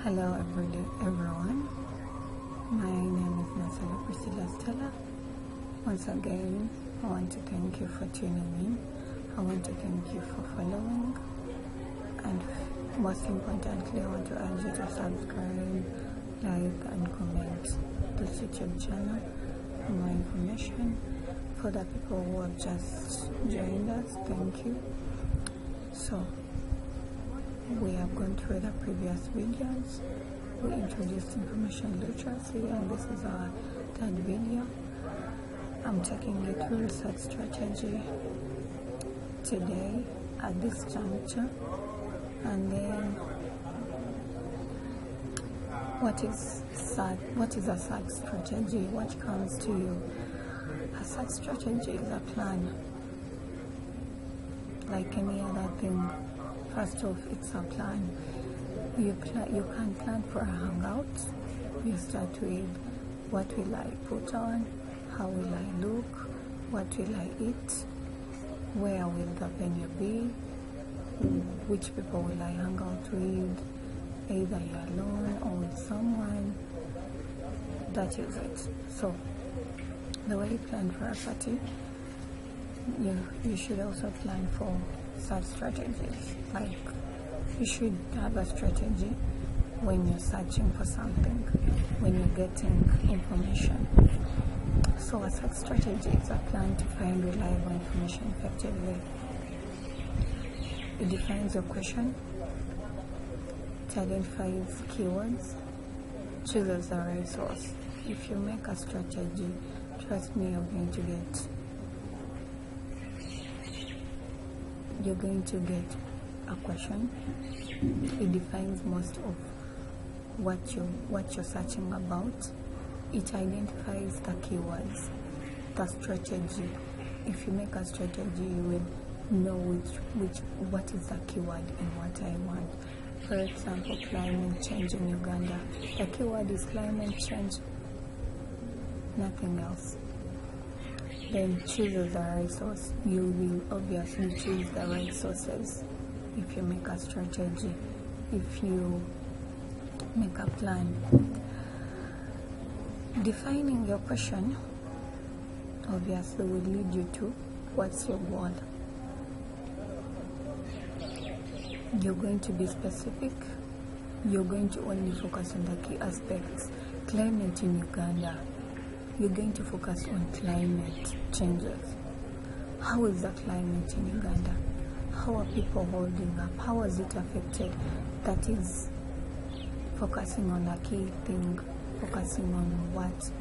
Hello everyone, my name is Marcela Priscilla Stella. Once again, I want to thank you for tuning in. I want to thank you for following, and most importantly, I want to urge you to subscribe, like and comment this YouTube channel for more information. For the people who have just joined us, thank you. So we have gone through the previous videos. We introduced information literacy, and this is our third video. I'm taking you through research strategy today at this juncture. And then what is a search strategy? What comes to you? A search strategy is a plan, like any other thing. First off, it's a plan. You can plan for a hangout. You start with what will I put on, how will I look, what will I eat, where will the venue be, which people will I hang out with, either you're alone or with someone. That is it. So the way you plan for a party, you should also plan for such strategies. Like, you should have a strategy when you're searching for something, when you're getting information. So a search strategy is a plan to find reliable information effectively. It defines your question, it identifies keywords, chooses the right source. If you make a strategy, trust me, you're going to get a question. It defines most of what you're searching about. It identifies the keywords, the strategy. If you make a strategy, you will know what is the keyword and what I want. For example, climate change in Uganda. The keyword is climate change, nothing else. Then choose the right source. You will obviously choose the right sources if you make a strategy, if you make a plan. Defining your question obviously will lead you to what's your goal. You're going to be specific. You're going to only focus on the key aspects. Climate in Uganda. You're going to focus on climate changes. How is the climate in Uganda? How are people holding up? How is it affected? That is focusing on a key thing, focusing on what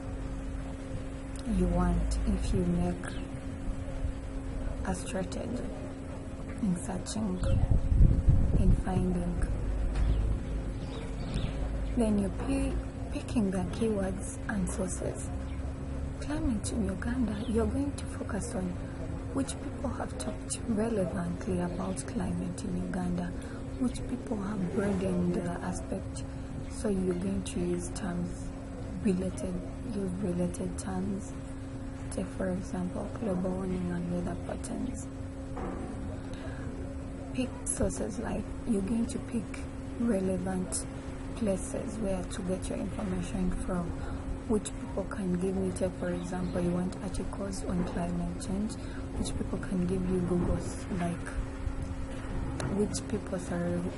you want if you make a strategy in searching, in finding. Then you're picking the keywords and sources. Climate in Uganda, you're going to focus on which people have talked relevantly about climate in Uganda, which people have broadened the aspect. So you're going to use related terms. Take for example, global warming and weather patterns. Pick sources, like you're going to pick relevant places where to get your information from, which people can give you. Take for example, you want articles on climate change, which people can give you Google's, like which people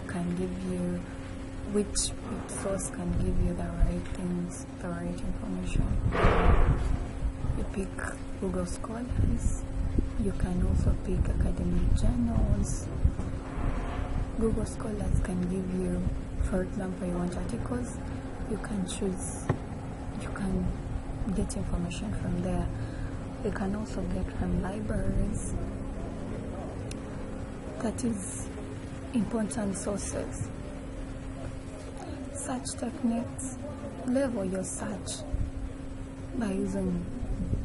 can give you, which source can give you the right things, the right information. You pick Google Scholars. You can also pick academic journals. Google Scholars can give you, for example, you want articles, you can choose, you can get information from there. You can also get from libraries. That is important sources. Search techniques. Level your search by using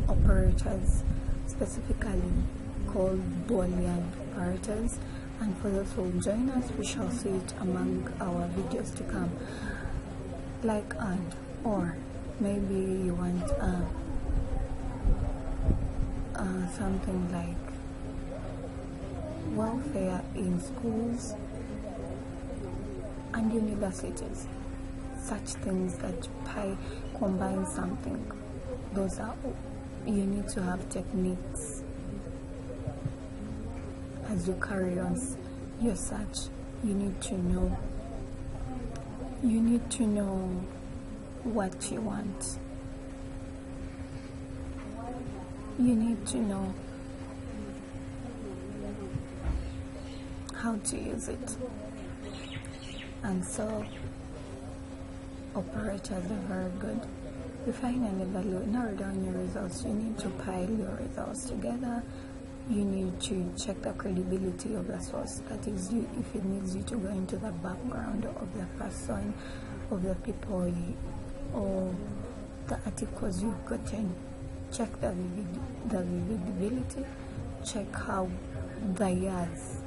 operators, specifically called Boolean operators. And for those who will join us, we shall see it among our videos to come, like and, or. Maybe you want something like welfare in schools and universities. such things that combine something. Those are, you need to have techniques as you carry on your search. You need to know what you want. You need to know how to use it. And so operators are very good. Refine and evaluate, narrow down your results. You need to pile your results together. You need to check the credibility of the source. That is, if it needs you to go into the background of the person, of the people, or the articles you've gotten. Check the vividity. Check how the years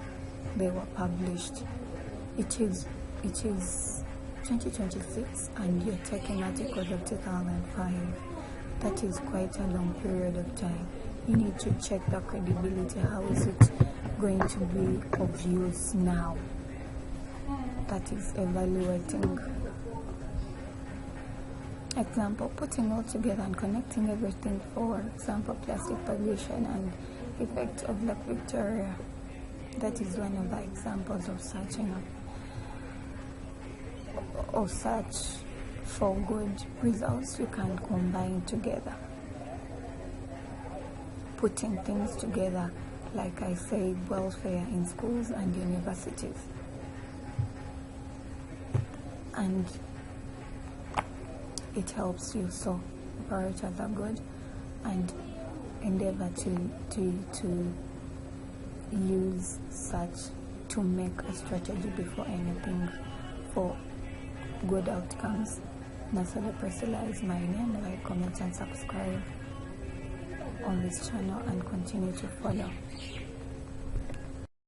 they were published. It is 2026 and you're taking articles of 2005. That is quite a long period of time. You need to check the credibility. How is it going to be of use now? That is evaluating. Example, putting all together and connecting everything. For example, plastic pollution and effect of Lake Victoria. That is one of the examples of searching up or search for good results you can combine together. Putting things together, like I say, welfare in schools and universities. And it helps you. So operators are good, and endeavor to use such to make a strategy before anything for good outcomes. Nasole Priscilla is my name. Like, comment and subscribe on this channel and continue to follow.